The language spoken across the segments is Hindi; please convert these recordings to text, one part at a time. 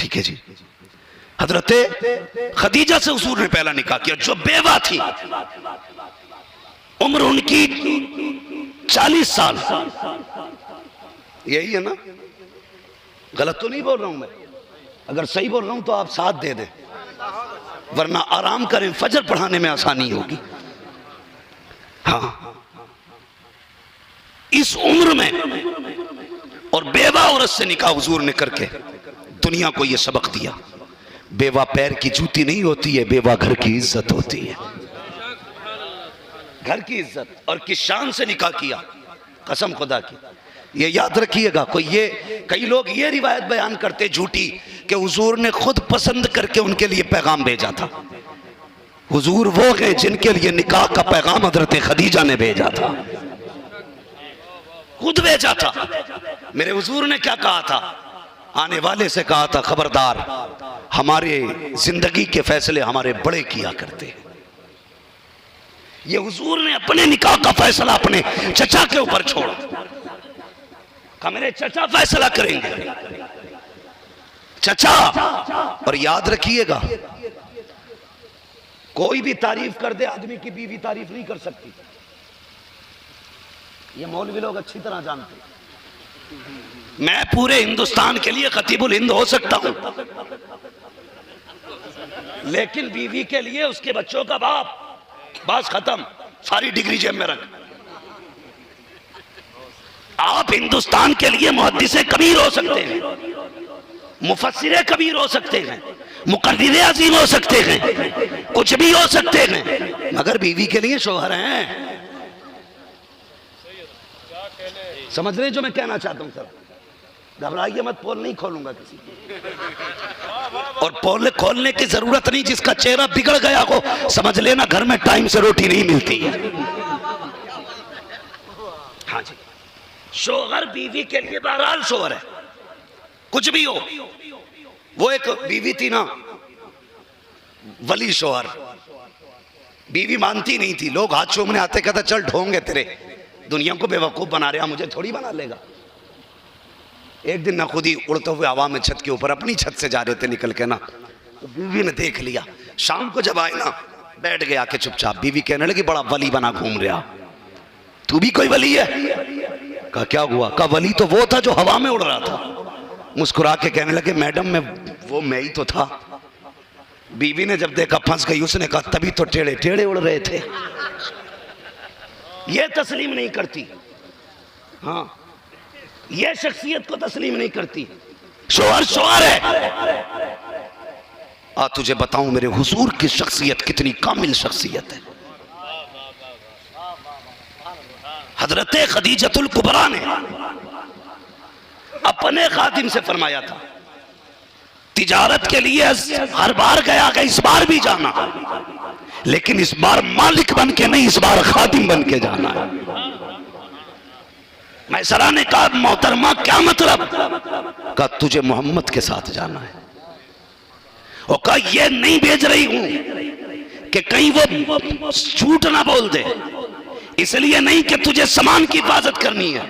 ठीक है जी। हजरते खदीजा से हुजूर ने पहला निकाह किया, जो बेवा थी, उम्र उनकी 40 साल। यही है ना? गलत तो नहीं बोल रहा हूं मैं? अगर सही बोल रहा हूं तो आप साथ दे दें, वरना आराम करें, फजर पढ़ाने में आसानी होगी। हाँ, इस उम्र में और बेवा औरत से निकाह हुजूर ने करके दुनिया को यह सबक दिया, बेवा पैर की जूती नहीं होती है, बेवा घर की इज्जत होती है। घर की इज्जत और किस शान से निकाह किया, कसम खुदा की। ये याद रखिएगा। कई लोग ये रिवायत बयान करते झूठी कि हुजूर ने खुद पसंद करके उनके लिए पैगाम भेजा था। हुजूर वो हैं जिनके लिए निकाह का पैगाम हजरत खदीजा ने भेजा था, खुद भेजा था। मेरे हुजूर ने क्या कहा था? आने वाले से कहा था, खबरदार, हमारे जिंदगी के फैसले हमारे बड़े किया करते हैं। ये हुजूर ने अपने निकाह का फैसला अपने चचा के ऊपर छोड़ा, कहा मेरे चचा फैसला करेंगे, चचा। और याद रखिएगा, कोई भी तारीफ कर दे, आदमी की बीवी तारीफ नहीं कर सकती। ये मौलवी लोग अच्छी तरह जानते हैं। मैं पूरे हिंदुस्तान के लिए खतीबुल हिंद हो सकता हूं, लेकिन बीवी के लिए उसके बच्चों का बाप, बस खत्म, सारी डिग्री जेब में रख। आप हिंदुस्तान के लिए मुहद्दिसे कबीर हो सकते हैं, मुफस्सिरे कबीर हो सकते हैं, मुक़र्रिरे अज़ीम हो सकते हैं, कुछ भी हो सकते हैं, मगर बीवी के लिए शौहर हैं। समझ रहे हैं जो मैं कहना चाहता हूं? सर घबराइए मत, पोल नहीं खोलूंगा किसी की, और पोल खोलने की जरूरत नहीं। जिसका चेहरा बिगड़ गया हो, समझ लेना घर में टाइम से रोटी नहीं मिलती है। हाँ जी, शौहर बीवी के लिए बहरहाल शौहर है, कुछ भी हो। वो एक बीवी थी ना, वली शौहर, बीवी मानती नहीं थी, लोग हाथ चूमने आते, कहता चल ढोंगे तेरे, दुनिया को बेवकूफ बना रहा, मुझे थोड़ी बना लेगा। एक दिन ना खुद ही उड़ते हुए हवा में छत के ऊपर अपनी छत से जा रहे थे निकल के ना, तो बीवी ने देख लिया। शाम को जब आए ना, बैठ गया के चुपचाप। बीवी कहने लगी बड़ा वली बना घूम रहा, तू भी कोई वली है? कहा क्या हुआ? कहा वली तो वो था जो हवा में उड़ रहा था। मुस्कुरा के कहने लगे मैडम मैं ही तो था। बीवी ने जब देखा फंस गई, उसने कहा तभी तो टेढ़े टेढ़े उड़ रहे थे। ये तस्लीम नहीं करती, हाँ, ये शख्सियत को तस्लीम नहीं करती। शौहर शौहर है। तुझे बताऊं मेरे हुजूर की शख्सियत कितनी कामिल शख्सियत है। हजरत खदीजतुल कुबरा ने अपने खादिम से फरमाया था, तिजारत के लिए हर बार गया कि इस बार भी जाना, लेकिन इस बार मालिक बन के नहीं, इस बार खादिम बन के जाना है। मैसरा ने कहा मोहतरमा क्या मतलब? कहा तुझे मोहम्मद के साथ जाना है। और कहा ये नहीं भेज रही हूं कि कहीं वो झूठ ना बोल दे, इसलिए नहीं कि तुझे सामान की हिफाजत करनी है,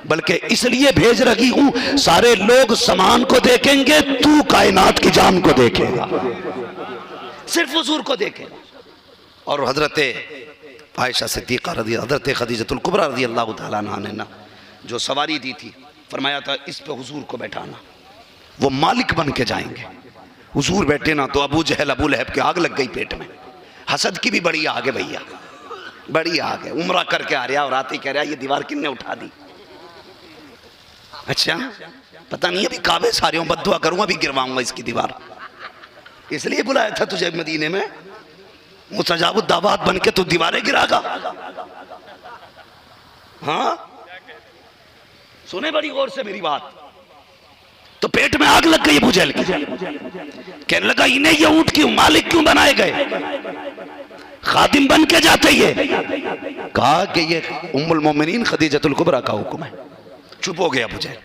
बल्कि इसलिए भेज रही हूं सारे लोग सामान को देखेंगे, तू कायनात की जान को देखेगा, सिर्फ हुजूर को देखेगा। और हजरत आयशा सिद्दीक़ा रज़ी, हजरत खदीजतुल कुबरा रज़ी अल्लाह तआला अन्हा ने ना जो सवारी दी थी, फरमाया था इस पे हुजूर को बैठाना, वो मालिक बन के जाएंगे। हुजूर बैठे ना तो अबू जहल अबू लहब के आग लग गई पेट में। हसद की भी बड़ी आग है भैया, बड़ी आग है। उम्रा करके आ रहा और आते कह रहा ये दीवार किसने उठा दी? अच्छा पता नहीं, अभी काबे सारे हूं, बद्दुआ करूंगा, अभी गिरवाऊंगा इसकी दीवार, इसलिए बुलाया था तुझे मदीने में, मुस्तजाबुद दावात बन के तू दीवारें गिरागा। हाँ सुने बड़ी गौर से मेरी बात। तो पेट में आग लग गई अबू जहल की, कहने लगा इन्हें ये ऊंट क्यों, मालिक क्यों बनाए गए, खादिम बन के जाते ये। कहा कि ये उम्मुल मोमिनीन खदीजतुल कुबरा का हुक्म है। चुप हो गया अबू जहल।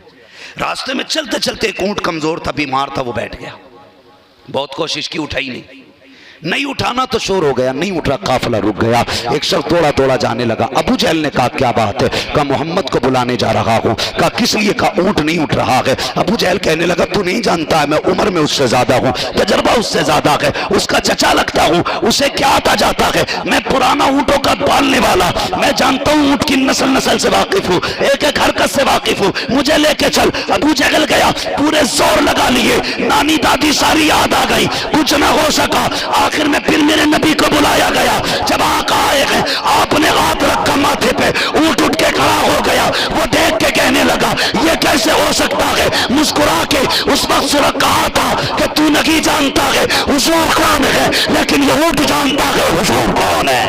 रास्ते में चलते चलते एक ऊंट कमजोर था, बीमार था, वो बैठ गया। बहुत कोशिश की, उठाई नहीं। नहीं उठाना तो शोर हो गया, नहीं उठ रहा, काफिला रुक गया। एक शख्स दौड़ा दौड़ा जाने लगा। अबू जहल ने कहा क्या बात है? कहा मोहम्मद को बुलाने जा रहा हूँ। कहा किस लिए? कहा ऊंट नहीं उठ रहा है। अबू जहल कहने लगा तू नहीं जानता है, मैं उम्र में उससे ज्यादा हूँ, तजर्बा उससे ज्यादा है, उसका चचा लगता हूँ, उसे क्या आता जाता है, मैं पुराना ऊंटों का पालने वाला, मैं जानता हूँ ऊंट की नस्ल नस्ल से वाकिफ हूँ, एक एक हरकत से वाकिफ हूँ, मुझे लेके चल। अबू जहल गया, पूरे जोर लगा लिए, नानी दादी सारी याद आ गई, कुछ ना हो सका। आखिर में फिर मेरे नबी को बुलाया गया। जब आका आए हैं, आपने हाथ रखा माथे पे, ऊंट उठ के खड़ा हो गया। वो देख के कहने लगा ये कैसे हो सकता है? मुस्कुरा के उस वक्त सूरत कहा था कि तू नहीं जानता है हुजूर कौन है, लेकिन ये ऊंट जानता है हुजूर कौन है।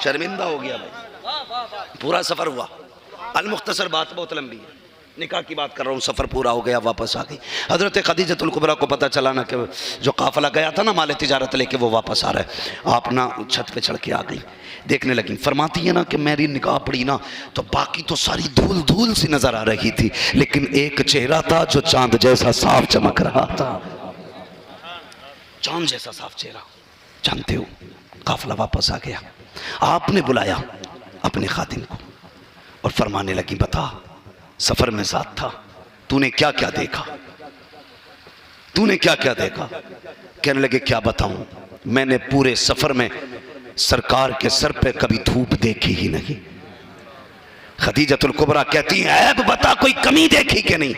शर्मिंदा हो गया भाई। पूरा सफर हुआ। अल मुख्तसर बात बहुत लंबी है, निकाह की बात कर रहा हूँ। सफ़र पूरा हो गया, वापस आ गई। हज़रत खदीजतुल कुबरा को पता चला ना कि जो काफ़िला गया था ना माल तिजारत लेके, वो वापस आ रहा है। आप ना छत पे चढ़ के आ गई, देखने लगी। फरमाती है ना कि मेरी निकाह पड़ी ना तो बाकी तो सारी धूल धूल सी नज़र आ रही थी, लेकिन एक चेहरा था जो चांद जैसा साफ चमक रहा था। चांद जैसा साफ चेहरा। जानते हो, काफ़िला वापस आ गया। आपने बुलाया अपने खातिन को और फरमाने लगी बता, सफर में साथ था, तूने क्या क्या देखा, तूने क्या क्या देखा? कहने लगे क्या बताऊं, मैंने पूरे सफर में सरकार के सर पे कभी धूप देखी ही नहीं। खदीजतुल कुबरा कहती है ऐब बता, कोई कमी देखी कि नहीं?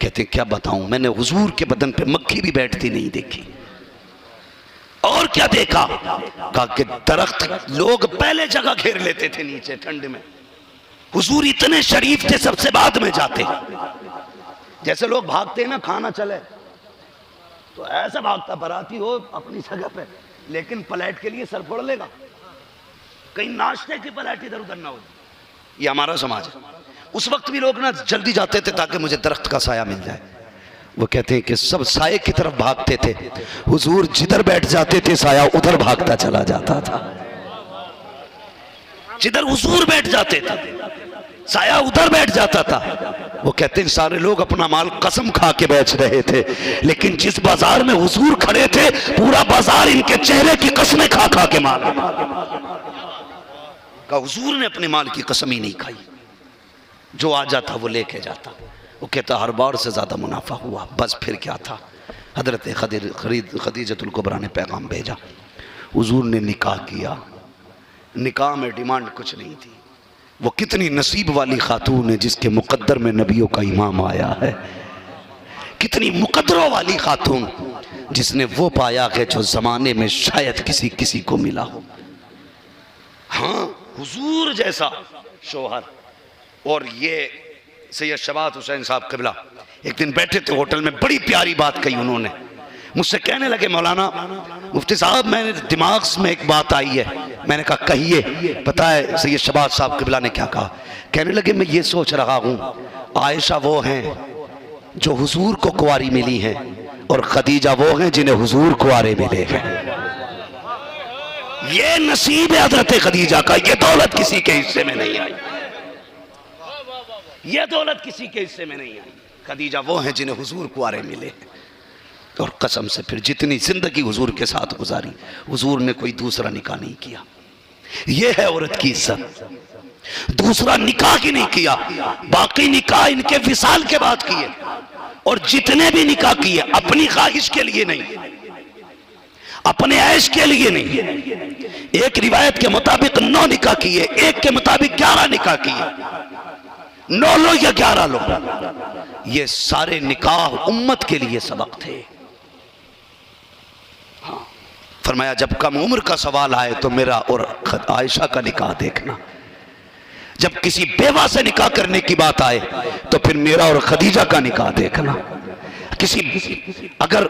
कहते क्या बताऊं, मैंने हुजूर के बदन पे मक्खी भी बैठती नहीं देखी। और क्या देखा? कहा कि दरख्त लोग पहले जगह घेर लेते थे नीचे ठंड में, हुजूर इतने शरीफ थे सबसे बाद में जाते। जैसे लोग भागते हैं ना खाना चले तो ऐसा भागता, बराती हो अपनी जगह पे, लेकिन पलैट के लिए सर फोड़ लेगा, कहीं नाश्ते की पलैट इधर उधर ना हो। ये हमारा समाज है। उस वक्त भी लोग ना जल्दी जाते थे ताकि मुझे दरख्त का साया मिल जाए। वो कहते हैं कि सब साये की तरफ भागते थे, हुजूर जिधर बैठ जाते थे साया उधर भागता चला जाता था। जिधर हुजूर बैठ जाते थे साया उधर बैठ जाता था। वो कहते हैं सारे लोग अपना माल कसम खा के बेच रहे थे, लेकिन जिस बाजार में हुजूर खड़े थे पूरा बाजार इनके चेहरे की कसमें खा खा के माल का। हुजूर ने अपने माल की कसम ही नहीं खाई, जो आ जाता वो लेके जाता। वो कहता हर बार से ज्यादा मुनाफा हुआ। बस फिर क्या था, हजरत खदीजतुल कुबरा ने पैगाम भेजा, हुजूर ने निकाह किया। निकाह में डिमांड कुछ नहीं थी। वो कितनी नसीब वाली खातून है जिसके मुकद्दर में नबियों का इमाम आया है। कितनी मुकद्दरों वाली खातून जिसने वो पाया है जो जमाने में शायद किसी किसी को मिला हो। हाँ, हुजूर जैसा शोहर। और ये सैयद शबात हुसैन साहब क़िबला एक दिन बैठे थे होटल में, बड़ी प्यारी बात कही उन्होंने। मुझसे कहने लगे मौलाना मुफ्ती साहब, मैंने दिमाग में एक बात आई है। मैंने कहा कहिए। पता है सैयद शबात साहब क़िबला ने क्या कहा? कहने लगे मैं ये सोच रहा हूँ, आयशा वो हैं जो हुजूर को कुंवारी मिली हैं और खदीजा वो हैं जिन्हें हुजूर कुंवारे मिले हैं। ये नसीब है हजरत खदीजा का। ये दौलत किसी के हिस्से में नहीं आई, ये दौलत किसी के हिस्से में नहीं आई। खदीजा वो हैं जिन्हें हुजूर कुंवारे मिले हैं। और कसम से फिर जितनी जिंदगी हुजूर के साथ गुजारी, हुजूर ने कोई दूसरा निकाह नहीं किया। यह है औरत की इज्जत। दूसरा निकाह ही नहीं किया, बाकी निकाह इनके विसाल के बाद किए। और जितने भी निकाह किए अपनी ख्वाहिश के लिए नहीं, अपने ऐश के लिए नहीं। एक रिवायत के मुताबिक 9 निकाह किए, एक के मुताबिक 11 निकाह किए। 9 लो या 11 लो, ये सारे निकाह उम्मत के लिए सबक थे। हाँ, फरमाया जब कम उम्र का सवाल आए तो मेरा और आयशा का निकाह देखना। जब किसी बेवा से निकाह करने की बात आए तो फिर मेरा और खदीजा का निकाह देखना। किसी अगर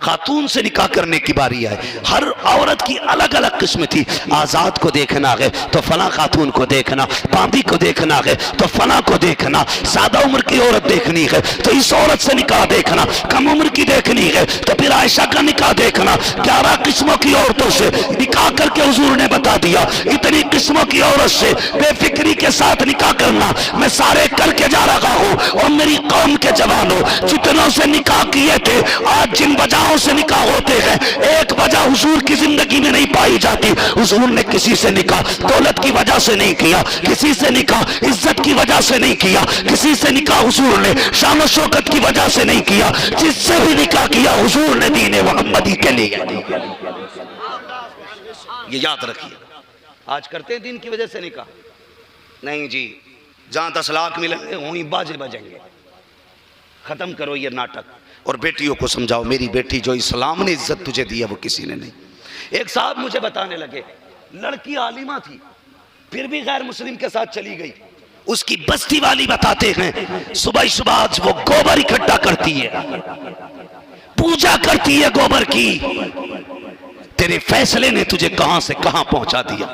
खातून से निकाह करने की बारी आए, हर औरत की अलग अलग किस्म थी। आजाद को देखना है तो फला खातून को देखना, बांदी को देखना है तो फला को देखना, सादा उम्र की औरत देखनी है तो इस औरत से निकाह देखना, कम उम्र की देखनी है तो फिर आयशा का निकाह देखना। 11 किस्मों की औरतों से निकाह करके हुजूर ने बता दिया, इतनी किस्मों की औरत से बेफिक्री के साथ निकाह करना मैं सारे करके जा रहा हूँ। और मेरी कौम के जवानों, जितनों से निकाह निकाह किए थे, आज जिन वजहों से निकाह होते हैं, एक वजह हुजूर की जिंदगी में नहीं पाई जाती। हुजूर ने किसी से निकाह दौलत की वजह से नहीं किया, किसी से निकाह इज्जत की वजह से नहीं किया, किसी से निकाह हुजूर ने शान और शौकत की वजह से नहीं किया। जिससे भी निकाह किया हुजूर ने दीन मुहम्मदी के लिए। ये याद रखिए। आज करते हैं दीन की वजह से निकाह? नहीं जी, जहां 10 लाख मिलेंगे वहीं बाजे बजेंगे। खत्म करो ये नाटक और बेटियों को समझाओ, मेरी बेटी जो इस्लाम ने इज्जत तुझे दी है वो किसी ने नहीं। एक साहब मुझे बताने लगे, लड़की आलिमा थी फिर भी गैर मुस्लिम के साथ चली गई। उसकी बस्ती वाली बताते हैं सुबह सुबह आज वो गोबर इकट्ठा करती है, पूजा करती है गोबर की। तेरे फैसले ने तुझे कहां से कहां पहुंचा दिया।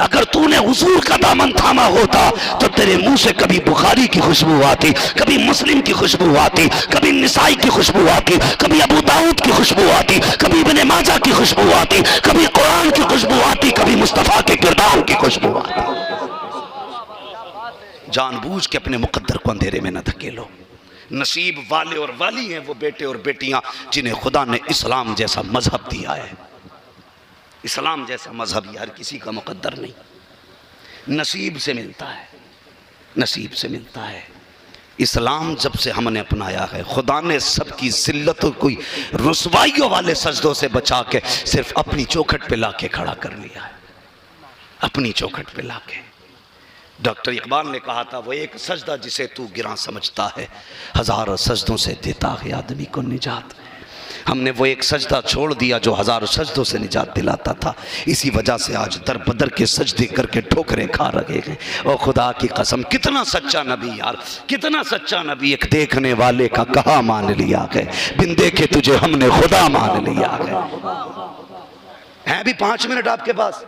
अगर तूने हुजूर का दामन थामा होता तो तेरे मुंह से कभी बुखारी की खुशबू आती, कभी मुस्लिम की खुशबू आती, कभी निसाई की खुशबू आती, कभी अबू दाऊद की खुशबू आती, कभी इब्ने माजा की खुशबू आती, कभी कुरान की खुशबू आती, कभी मुस्तफा के किरदार की खुशबू आती। जानबूझ के अपने मुकद्दर को अंधेरे में न धकेलो। नसीब वाले और वाली हैं वो बेटे और बेटियां जिन्हें खुदा ने इस्लाम जैसा मजहब दिया है। इस्लाम जैसा मजहब हर किसी का मुकद्दर नहीं, नसीब से मिलता है, नसीब से मिलता है। इस्लाम जब से हमने अपनाया है, खुदा ने सबकी जिल्लतों को रुसवाइयों वाले सजदों से बचा के सिर्फ अपनी चौखट पे लाके खड़ा कर लिया है, अपनी चौखट पे लाके। डॉक्टर इकबाल ने कहा था, वो एक सजदा जिसे तू गिरा समझता है, हजारों सजदों से देता है आदमी को निजात। हमने वो एक सजदा छोड़ दिया जो हजारों सजदों से निजात दिलाता था। इसी वजह से आज दर बदर के सजदे करके ठोकरें खा रहे हैं। और खुदा की कसम, कितना सच्चा नबी यार, कितना सच्चा नबी। एक देखने वाले का कहा मान लिया है, बिन देखे तुझे हमने खुदा मान लिया है। भी 5 मिनट आपके पास?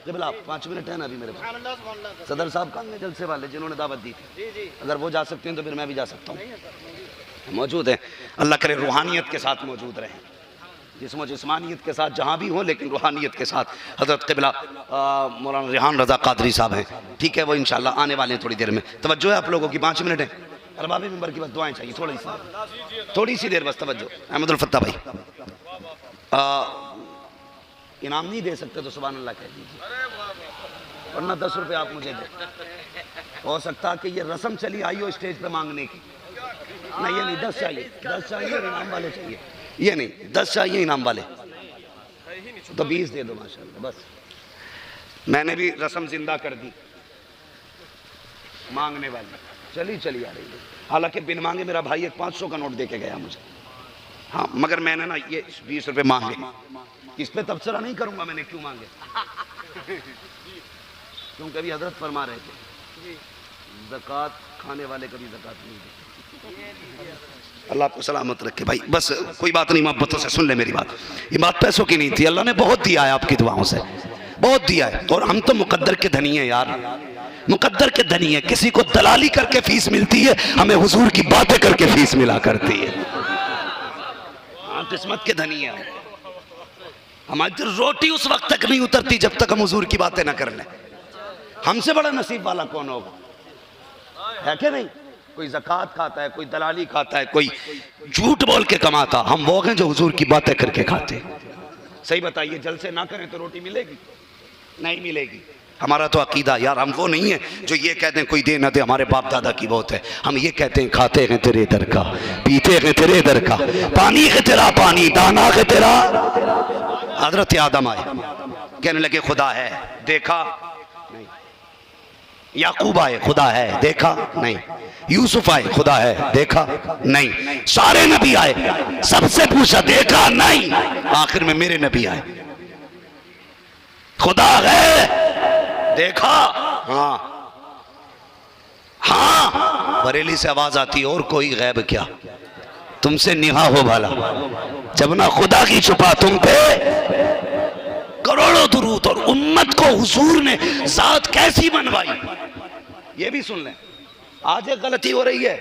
जब आप 5 मिनट है ना अभी मेरे पास। सदर साहब कहाँ हैं जलसे वाले जिन्होंने दावत दी थी? अगर वो जा सकते हैं तो फिर मैं भी जा सकता हूँ। मौजूद है, अल्लाह करे रूहानियत के साथ मौजूद रहें, जिस्म जिस्मानियत के साथ जहाँ भी हो, लेकिन रूहानियत के साथ। हज़रत क़िबला मौलाना रिहान रज़ा क़ादरी साहब हैं, ठीक है, वो इंशाल्लाह आने वाले हैं थोड़ी देर में। तवज्जो है आप लोगों की? 5 मिनट है। अरबाब मिंबर की बस दुआएं चाहिए, थोड़ी सी देर बस, तवज्जो। अहमदुल फत्ता भाई इनाम नहीं दे सकते तो सुभान अल्लाह कह दीजिए, वरना 10 रुपये आप मुझे दें। हो सकता कि ये रस्म चली आई हो स्टेज पे मांगने की। नहीं ये नहीं, 10 चाहिए, 10 चाहिए और इनाम वाले चाहिए। ये नहीं, 10 चाहिए इनाम वाले, तो 20 दे दो माशाल्लाह। बस मैंने भी रस्म जिंदा कर दी, मांगने वाली चली चली आ रही है। हालांकि बिन मांगे मेरा भाई एक 500 का नोट दे के गया मुझे। हाँ, मगर मैंने ना ये 20 रुपये मांगे, इस पे तबसरा नहीं करूंगा मैंने क्यों मांगे, क्योंकि अभी हजरत फरमा रहे थे ज़कात खाने वाले कभी ज़कात नहीं देते। अल्लाह आपको सलामत रखे भाई। बस कोई बात नहीं, मोहब्बतों से सुन ले मेरी बात। ये बात पैसों की नहीं थी, अल्लाह ने बहुत दिया है आपकी दुआओं से, बहुत दिया है। और हम तो मुकद्दर के धनी हैं यार, मुकद्दर के धनी है। किसी को दलाली करके फीस मिलती है, हमें हुजूर की बातें करके फीस मिला करती है। हाँ, किस्मत के धनी है। हमारी रोटी उस वक्त तक नहीं उतरती जब तक हम हुजूर की बातें ना कर लें। हमसे बड़ा नसीब वाला कौन होगा, है कि नहीं? कोई ज़कात खाता है, कोई दलाली खाता है, कोई झूठ बोल के कमाता। हम वो हैं जो हुजूर की बातें करके खाते। सही बताइए, जलसे ना करें तो रोटी मिलेगी? नहीं मिलेगी। हमारा तो अकीदा यार, हम वो नहीं है जो ये कहते हैं कोई दे ना दे, हमारे बाप दादा की बहुत है। हम ये कहते हैं खाते हैं तेरे दर का, पीते हैं तेरे दर का, पानी है तेरा पानी, दाना है तेरा। हजरत आदम आए, कहने लगे खुदा है, देखा नहीं। याकूब आए, खुदा है, देखा नहीं। यूसुफ आए, खुदा है, देखा नहीं। सारे नबी आए, सबसे पूछा, देखा नहीं। आखिर में मेरे नबी आए, खुदा है, देखा हाँ हाँ। बरेली से आवाज आती है, और कोई गैब क्या, तुमसे निहा हो भला, जब ना खुदा की छुपा तुम पे करोड़ों दुरूद। और उम्मत को हुजूर ने जात कैसी बनवाई, ये भी सुन लें। आज एक गलती हो रही है,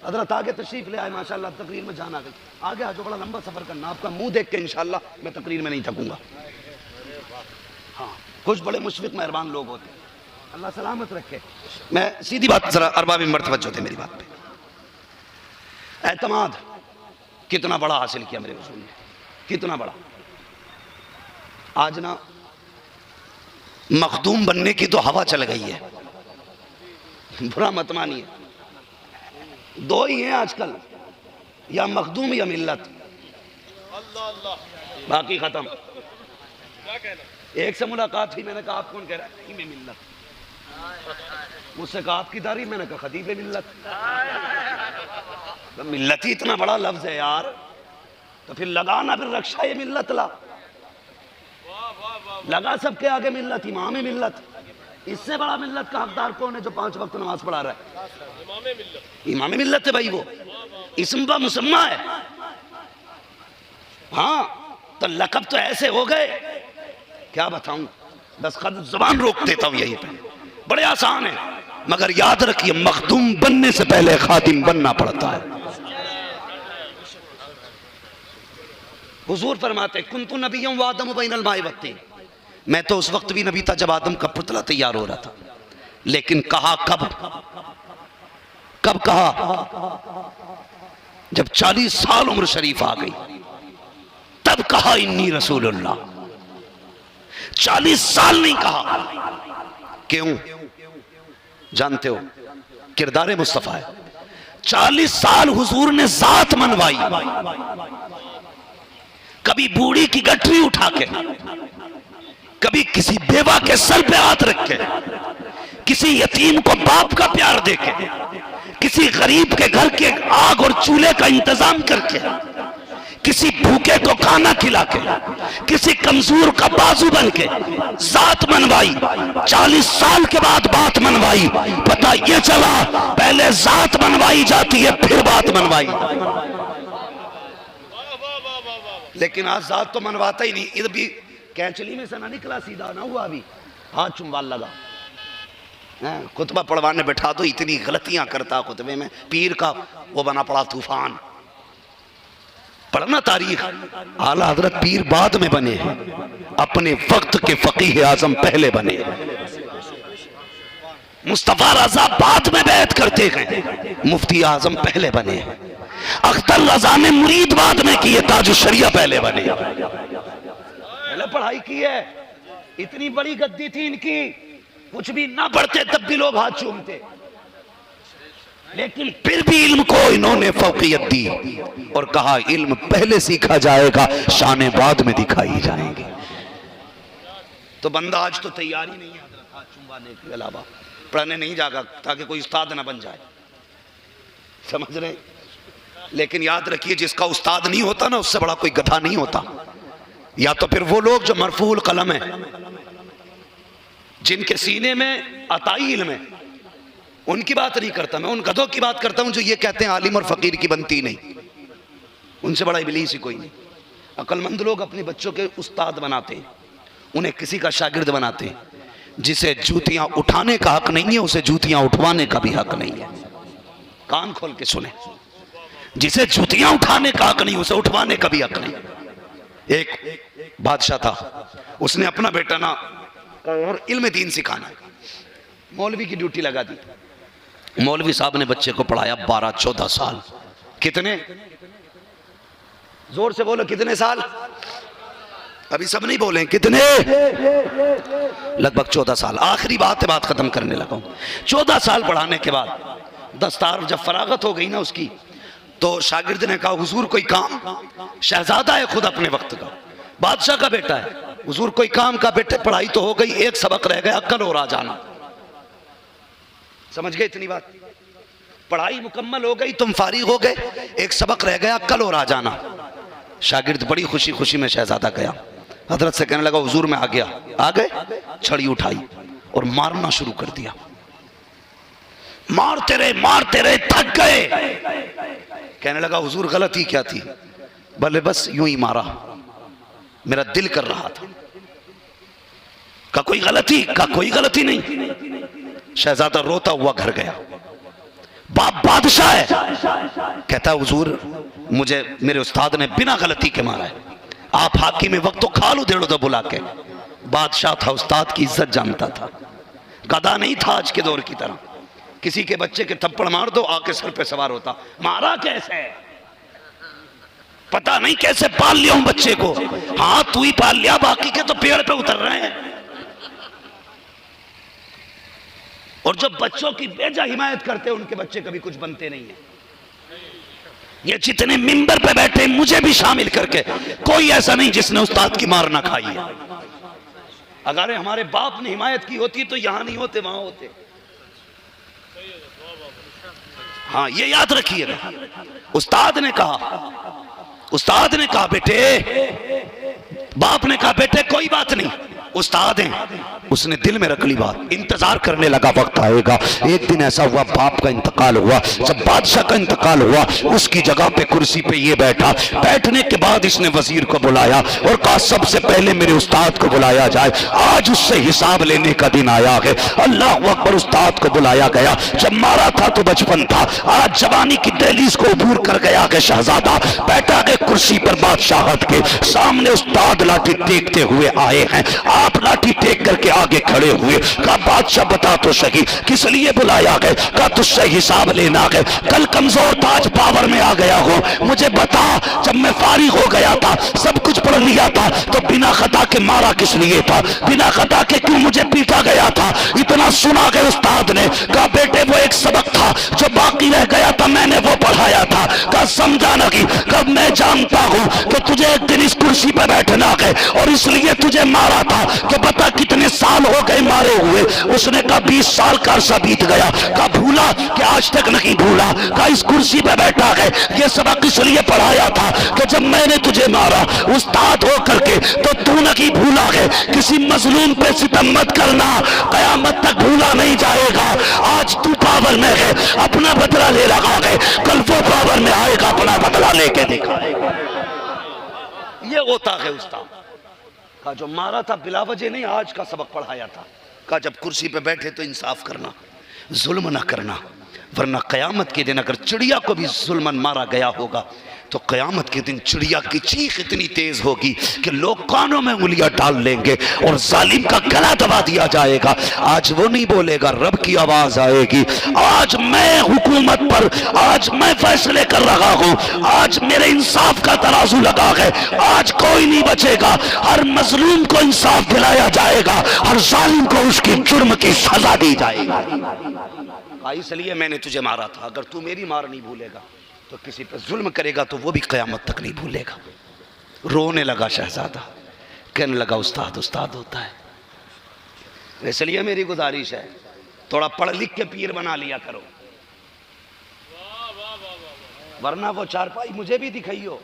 हजरत आगे तशरीफ ले आए, माशाल्लाह तकरीर में जान आ गई। आगे आज बड़ा लंबा सफर करना, आपका मुंह देख के इंशाल्लाह मैं तकरीर में नहीं थकूंगा। हाँ, कुछ बड़े मुशफिक मेहरबान लोग होते हैं, अल्लाह सलामत रखे। मैं सीधी बात, जरा अरबाब मिंबर तवज्जो दे मेरी बात पे। एतमाद कितना बड़ा हासिल किया मेरे हुजूर ने, कितना बड़ा। आज ना मखदूम बनने की तो हवा चल गई है, बुरा मत मानिए। दो ही हैं आजकल, या मखदूम या मिल्लत, बाकी खत्म। एक से मुलाकात हुई, मैंने कहा आप कौन कह रहा है? मैं मिल्लत। मुझसे कहा आपकी दाढ़ी, मैंने कहा खतीब मिल्लत। तो मिल्लत ही इतना बड़ा लफ्ज है यार, तो फिर लगाना फिर रक्षा ये मिल्लत ला, लगा सबके आगे मिल्लत, इमाम मिल्लत। इससे बड़ा मिल्लत का हकदार कौन है जो 5 वक्त नमाज पढ़ा रहा है? इमाम मिल्लत है भाई, वो इस्म मुसम्मा है। हाँ तो लकब तो ऐसे हो गए, क्या बताऊं, बस खुद जुबान रोक देता हूं यही पे। बड़े आसान है, मगर याद रखिए मखदूम बनने से पहले खादिम बनना पड़ता है। हुजूर फरमाते कुंतु नबिय्युम व आदम बैनल माई वत्तीन, मैं तो उस वक्त भी नबी था जब आदम का पुतला तैयार हो रहा था, लेकिन कहा कब कहा? जब 40 साल उम्र शरीफ आ गई तब कहा इन्नी रसूलुल्लाह। 40 साल नहीं कहा, क्यों जानते हो? किरदार मुस्तफा है। 40 साल हुजूर ने जात मनवाई, कभी बूढ़ी की गठरी उठा के, कभी किसी बेवा के सर पे हाथ रख के, किसी यतीम को बाप का प्यार देके, किसी गरीब के घर के आग और चूल्हे का इंतजाम करके, किसी भूखे को खाना खिला के, किसी कमजोर का बाजू बन के जात मनवाई। 40 साल के बाद बात मनवाई। पता ये चला पहले जात मनवाई जाती है फिर बात मनवाई। लेकिन आज जात तो मनवाता ही नहीं। इधर भी कैंचली में से ना निकला, सीधा ना हुआ, अभी हाथ चुम्बाल लगा। खुतबा पढ़वाने बैठा दो, इतनी गलतियां करता खुतबे में। पीर का वो बना पड़ा तूफान। पढ़ना तारीख, आला हजरत पीर बाद में बने हैं, अपने वक्त के फकीह आजम पहले बने। मुस्तफा रजा बाद में बैत करते हैं, मुफ्ती आजम पहले बने। अख्तर रजा ने मुरीद बाद में किए, ताज शरिया पहले बने। पहले पढ़ाई की है, इतनी बड़ी गद्दी थी इनकी, कुछ भी ना पढ़ते तब भी लोग हाथ चूमते, लेकिन फिर भी इल्म को इन्होंने फौकियत दी और कहा इल्म पहले सीखा जाएगा, शाने बाद में दिखाई जाएंगे। तो बंदा आज तो तैयार ही नहीं है हाथ चुम्बाने के अलावा, पढ़ने नहीं जाएगा ताकि कोई उस्ताद ना बन जाए, समझ रहे? लेकिन याद रखिए जिसका उस्ताद नहीं होता ना, उससे बड़ा कोई गधा नहीं होता। या तो फिर वो लोग जो मरफूल कलम है, जिनके सीने में अताई इल्म है, उनकी बात नहीं करता मैं, उन गधों की बात करता हूं जो ये कहते हैं आलिम और फकीर की बनती नहीं। उनसे बड़ा इबलीस ही कोई नहीं। अक्लमंद लोग अपने बच्चों के उस्ताद बनाते हैं, उन्हें किसी का शागिर्द बनाते हैं। जिसे जूतियां उठाने का हक नहीं है, उसे जूतियां उठवाने का भी हक नहीं है। कान खोल के सुने, जिसे जूतियां उठाने का हक नहीं, उसे उठवाने का भी हक नहीं। एक बादशाह था, उसने अपना बेटा ना और इल्म दीन सिखाना, मौलवी की ड्यूटी लगा दी। मौलवी साहब ने बच्चे को पढ़ाया 12-14 साल। कितने? जोर से बोलो, कितने साल? अभी सब नहीं बोले कितने? लगभग 14 साल। आखिरी बात है, बात खत्म करने लगा हूं। 14 साल पढ़ाने के बाद दस्तार जब फरागत हो गई ना उसकी, तो शागिर्द ने कहा हुजूर कोई काम? शहजादा है खुद अपने वक्त का, बादशाह का बेटा है। हुजूर कोई काम का? बेटे पढ़ाई तो हो गई, एक सबक रह गया, कल और आ जाना। समझ गए इतनी बात? पढ़ाई मुकम्मल हो गई, तुम फारिग हो गए, एक सबक रह गया, कल और आ जाना। शागिर्द बड़ी खुशी खुशी में शहजादा गया, हजरत से कहने लगा हुजूर मैं आ गया। आ गए? छड़ी उठाई और मारना शुरू कर दिया। मारते रहे थक गए। कहने लगा हुजूर गलती क्या थी? भले बस यूं ही मारा, मेरा दिल कर रहा था। का कोई गलती? का कोई गलती नहीं। शहजादा रोता हुआ घर गया। बाप बादशाह है, कहता हुजूर मुझे मेरे उस्ताद ने बिना गलती के मारा है, आप हाकिम वक्त तो खा लो देड़ो दो बुला के। बादशाह था, उस्ताद की इज्जत जानता था, गधा नहीं था आज के दौर की तरह। किसी के बच्चे के थप्पड़ मार दो, आके सर पे सवार होता। मारा कैसे, पता नहीं कैसे पाल लिया हूं बच्चे को। हाँ तू ही पाल लिया, बाकी के तो पेड़ पे उतर रहे हैं। और जो बच्चों की बेजा हिमायत करते हैं उनके बच्चे कभी कुछ बनते नहीं है। ये जितने मिंबर पे बैठे मुझे भी शामिल करके, कोई ऐसा नहीं जिसने उस्ताद की मार ना खाई है। अगर हमारे बाप ने हिमायत की होती तो यहां नहीं होते, वहां होते। हाँ ये याद रखिएगा। उस्ताद ने कहा बेटे, बाप ने कहा बेटे कोई बात नहीं, उस्ताद हैं। उसने दिल में रख ली बात, इंतजार करने लगा वक्त आएगा। एक दिन ऐसा हुआ, बाप का इंतकाल हुआ। जब बादशाह का इंतकाल हुआ, उसकी जगह पे कुर्सी पे ये बैठा। बैठने के बाद इसने वजीर को बुलाया और कहा सबसे पहले मेरे उस्ताद को बुलाया जाए, आज उससे हिसाब लेने का दिन आया है। अल्लाह अकबर, उस्ताद को बुलाया गया। जब मारा था तो बचपन था, आज जवानी की दहलीज को अबूर कर गया है शहजादा। बैठा है कुर्सी पर बादशाहत के सामने, उस्ताद लाठी टेकते हुए आए हैं। आप लाठी टेक करके आगे खड़े हुए। कहा बादशाह बता तो सही किस लिए बुलाया गया? कहा तुझसे हिसाब लेना है। कल कमजोर था, आज पावर में आ गया हो। मुझे बता, जब मैं फारिग हो गया था, सब कुछ पढ़ लिया था, तो बिना खता के मारा किस लिए था? बिना खता के क्यों मुझे पीटा गया था? इतना सुना के उस्ताद ने कहा बेटे वो एक सबक था जो बाकी रह गया था, मैंने वो पढ़ाया था। कहा समझा नहीं? कब मैं जानता हूं कि तुझे एक दिन इस कुर्सी पर बैठना है और इसलिए तुझे मारा था कि बता कितने साल हो गए मारे हुए। उसने कहा 20 साल का अरसा बीत गया। कहा भूला कि आज तक नहीं भूला। कहा इस कुर्सी पे बैठा है, ये सबक इसलिए पढ़ाया था कि जब मैंने तुझे मारा उस्ताद हो करके तो तू नहीं भूला है। किसी मजलूम पे सितम मत करना, कयामत तक भूला नहीं जाएगा। आज तू पावर में है, अपना बदला ले रहा है, कल वो पावर में आएगा, अपना बदला लेके दिखाएगा। ये होता है उस्ताद का। जो मारा था बिला वजह नहीं, आज का सबक पढ़ाया था। कहा जब कुर्सी पे बैठे तो इंसाफ करना, जुल्म ना करना, वरना कयामत के दिन अगर चिड़िया को भी जुल्मन मारा गया होगा तो कयामत के दिन चिड़िया की चीख इतनी तेज होगी कि लोग कानों में उंगलियां डाल लेंगे और जालिम का गला दबा दिया जाएगा। आज वो नहीं बोलेगा, रब की आवाज आएगी। आज मैं हुकूमत पर, आज मैं फैसले कर रहा हूं, आज मेरे इंसाफ का तराजू लगा है, आज कोई नहीं बचेगा। हर मजलूम को इंसाफ दिलाया जाएगा, हर जालिम को उसकी जुर्म की सजा दी जाएगी। इसलिए मैंने तुझे मारा था। अगर तू मेरी मार नहीं भूलेगा तो किसी पर जुल्म करेगा तो वो भी कयामत तक नहीं भूलेगा। रोने लगा शहजादा, कहने लगा उस्ताद उस्ताद होता है। इसलिए मेरी गुजारिश है, थोड़ा पढ़ लिख के पीर बना लिया करो, वरना वो चारपाई मुझे भी दिखाइयो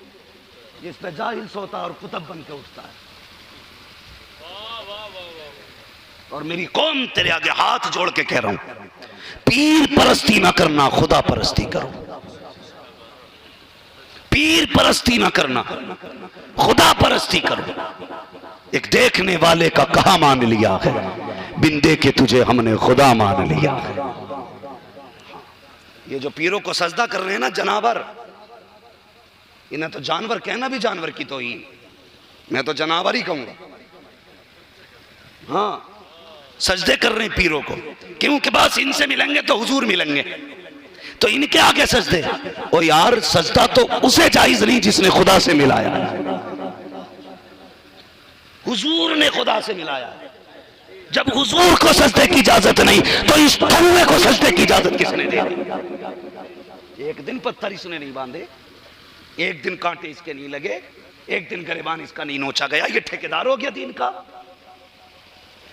जिस पे जाहिल सोता और कुतब बन के उठता है। और मेरी कौम तेरे आगे हाथ जोड़ के कह रहा हूं, पीर परस्ती ना करना, खुदा परस्ती करो। पीर परस्ती ना करना, खुदा परस्ती करो। एक देखने वाले का कहा मान लिया है, बिन देखे तुझे हमने खुदा मान लिया है। ये जो पीरों को सजदा कर रहे हैं ना जनावर, इन्हें तो जानवर कहना भी जानवर की तौहीन, मैं तो जनावर ही कहूंगा। हाँ सजदे कर रहे हैं पीरों को, क्योंकि बस इनसे मिलेंगे तो हुजूर मिलेंगे, तो इनके आगे सजदे। ओ यार सजदा तो उसे जायज नहीं जिसने खुदा से मिलाया। हुजूर ने खुदा से मिलाया। जब हुजूर को सजदे की इजाजत नहीं तो इस धुएं को सजदे की इजाजत किसने दी? एक दिन पत्थर इसने नहीं बांधे, एक दिन कांटे इसके नहीं लगे, एक दिन गरेबान इसका नहीं नोचा गया। ये ठेकेदार हो गया दीन का।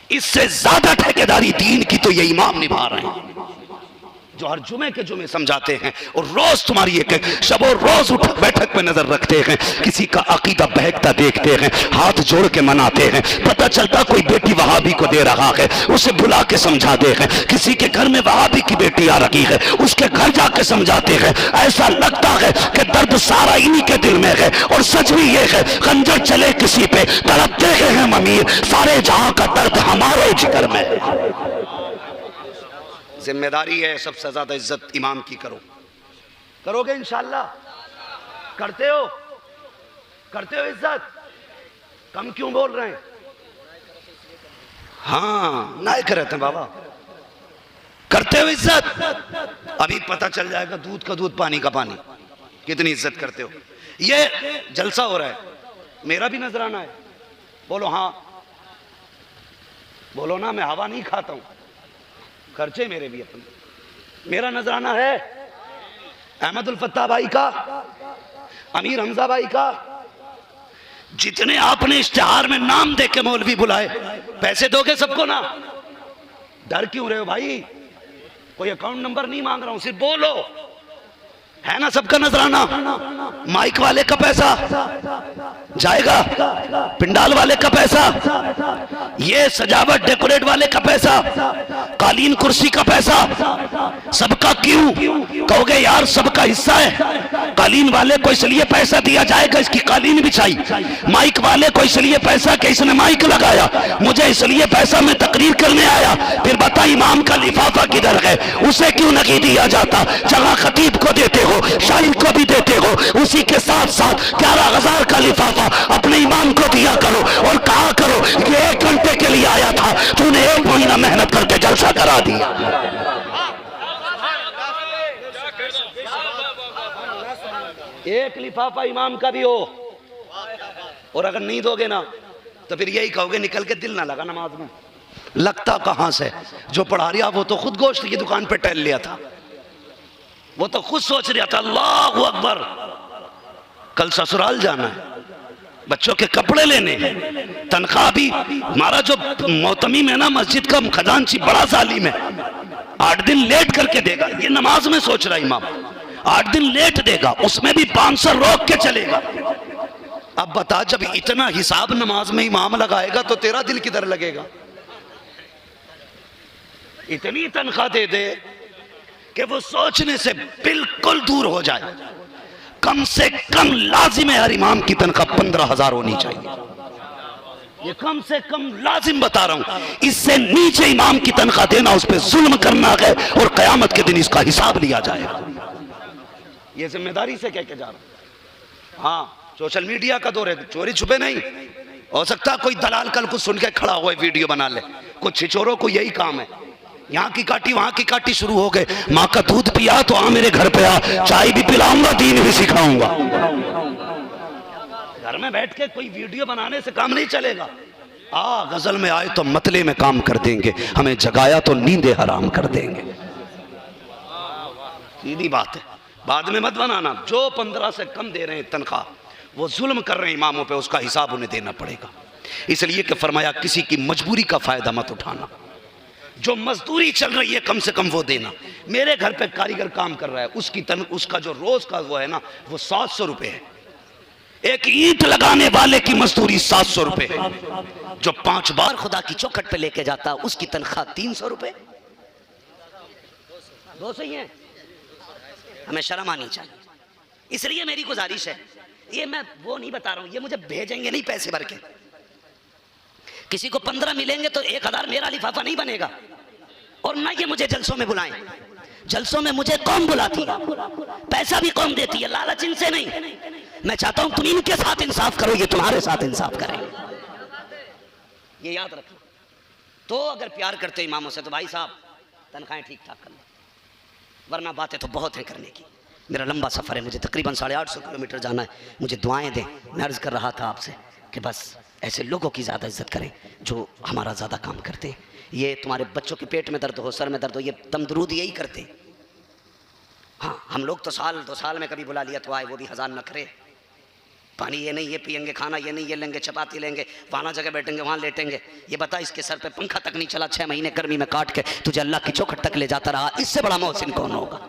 इससे ज्यादा ठेकेदारी दीन की तो ये इमाम निभा रहे हैं जो हर जुमे के जुमे समझाते हैं और रोज तुम्हारी एक शब और रोज उठ बैठक पे नजर रखते हैं। किसी का अकीदा बहकता देखते हैं, हाथ जोड़ के मनाते हैं। पता चलता कोई बेटी वहाबी को दे रहा है, उसे बुला के समझाते हैं। किसी के घर में वहाबी की बेटी आ रही है, उसके घर जाके समझाते हैं। ऐसा लगता है कि दर्द सारा इन्हीं के दिल में है और सच भी ये है, खंजर चले किसी पे तड़पते हैं हम अमीर, सारे जहां का दर्द हमारे जिगर में है। जिम्मेदारी है सबसे ज्यादा इज्जत इमाम की करो। करोगे इंशाल्लाह? करते हो? करते हो इज्जत? कम क्यों बोल रहे हैं? हाँ नायक रहते हैं बाबा, करते हो इज्जत? अभी पता चल जाएगा दूध का दूध पानी का पानी, कितनी इज्जत करते हो। ये जलसा हो रहा है, मेरा भी नजराना है, बोलो हाँ, बोलो ना, मैं हवा नहीं खाता हूं, खर्चे मेरे भी अपने। मेरा नजराना है अहमदुल फत्ता भाई का, अमीर हमजा भाई का। जितने आपने इश्तिहार में नाम दे के मौलवी बुलाए, पैसे दोगे सबको ना? डर क्यों रहे हो भाई? कोई अकाउंट नंबर नहीं मांग रहा हूं, सिर्फ बोलो, है ना सबका नजराना। माइक वाले का पैसा जाएगा, पिंडाल वाले का पैसा, ये सजावट डेकोरेट वाले का पैसा, कालीन कुर्सी का पैसा, सबका क्यों? कहोगे यार सबका हिस्सा है। कालीन वाले को इसलिए पैसा दिया जाएगा इसकी कालीन बिछाई, माइक वाले को इसलिए पैसा कि इसने माइक लगाया, मुझे इसलिए पैसा मैं तकरीर करने आया। फिर बता इमाम का लिफाफा किधर है, उसे क्यों नहीं दिया जाता? जगह खतीब को देते हो, शायर को भी देते हो, उसी के साथ साथ 11,000 का लिफाफा अपने इमाम को दिया करो और कहा करो कि 1 घंटे के लिए आया था, तूने 1 महीना मेहनत करके जलसा करा दिया। एक लिफाफा इमाम का भी हो, और अगर नहीं दोगे ना तो फिर यही कहोगे निकल के दिल ना लगा नमाज में। लगता कहां से? जो पढ़ा रहा वो तो खुद गोश्त की दुकान पे टहल लिया था, वो तो खुद सोच रहा था अल्लाहु अकबर कल ससुराल जाना है, बच्चों के कपड़े लेने हैं, तनख्वाह भी। हमारा जो मोहतमी में ना मस्जिद का खजांची बड़ा जालिम है, 8 दिन लेट करके देगा, ये नमाज में सोच रहा इमाम 8 दिन लेट देगा, उसमें भी 500 रोक के चलेगा। अब बता, जब इतना हिसाब नमाज में इमाम लगाएगा तो तेरा दिल किधर लगेगा? इतनी तनख्वाह दे दे कि वो सोचने से बिल्कुल दूर हो जाए। कम से कम लाजिम है हर इमाम की तनख्वाह 15,000 होनी चाहिए। ये कम से कम लाजिम बता रहा हूं, इससे नीचे इमाम की तनख्वाह देना उस पर जुल्म करना है और कयामत के दिन इसका हिसाब लिया जाएगा। ये जिम्मेदारी से कह के जा रहा हूं। हाँ, सोशल मीडिया का दौर है, चोरी छुपे नहीं हो सकता कोई दलाल कल कुछ सुन के खड़ा हुआ वीडियो बना ले। कुछ छिचोरों को यही काम है, यहाँ की काटी वहां की काटी शुरू हो गए। माँ का दूध पिया तो आ मेरे घर पे आ, चाय भी पिलाऊंगा, दीन भी सिखाऊंगा। घर में बैठ के कोई वीडियो बनाने से काम नहीं चलेगा। गजल में आए तो मतले में काम कर देंगे, हमें जगाया तो नींदे हराम कर देंगे। सीधी बात है, बाद में मत बनाना। जो 15 से कम दे रहे हैं तनख्वाह, वो जुल्म कर रहे हैं इमामों पे, उसका हिसाब उन्हें देना पड़ेगा। इसलिए कि फरमाया किसी की मजबूरी का फायदा मत उठाना, जो मजदूरी चल रही है कम से कम वो देना। मेरे घर पे कारीगर काम कर रहा है, उसका जो रोज का वो है ना, वो 700 रुपए है। एक ईंट लगाने वाले की मजदूरी 700 रुपए है। जो 5 बार खुदा की चौखट पे लेके जाता उसकी तनख्वाह 300 रुपए। 200 ही है। हमें शर्म आनी चाहिए। इसलिए मेरी गुजारिश है, ये मैं वो नहीं बता रहा हूं, ये मुझे भेजेंगे नहीं पैसे भर के। किसी को 15 मिलेंगे तो 1000 मेरा लिफाफा नहीं बनेगा। और ना ये मुझे जलसों में बुलाएं, जलसों में मुझे कौन बुलाती है, पैसा भी कौन देती है, लालच इनसे नहीं। मैं चाहता हूं तुम इनके साथ इंसाफ करो, ये तुम्हारे साथ इंसाफ करेंगे, ये याद रखना। तो अगर प्यार करते इमामों से तो भाई साहब तनख्वाहें ठीक ठाक कर लो, वरना बातें तो बहुत हैं करने की। मेरा लंबा सफ़र है, मुझे तकरीबन 850 किलोमीटर जाना है। मुझे दुआएं दें। मैं अर्ज़ कर रहा था आपसे कि बस ऐसे लोगों की ज़्यादा इज्जत करें जो हमारा ज़्यादा काम करते हैं। ये तुम्हारे बच्चों के पेट में दर्द हो, सर में दर्द हो, ये दम दरूद यही करते। हाँ, हम लोग तो साल 2 साल में कभी बुला लिया तो आए, वो भी 1000 नखरे। पानी ये नहीं, ये पियेंगे, खाना ये नहीं, ये लेंगे, चपाती लेंगे, वहाँ जगह बैठेंगे, वहाँ लेटेंगे। ये बता इसके सर पे पंखा तक नहीं चला, 6 महीने गर्मी में काट के तुझे अल्लाह की चौखट तक ले जाता रहा। इससे बड़ा मोहसिन कौन होगा?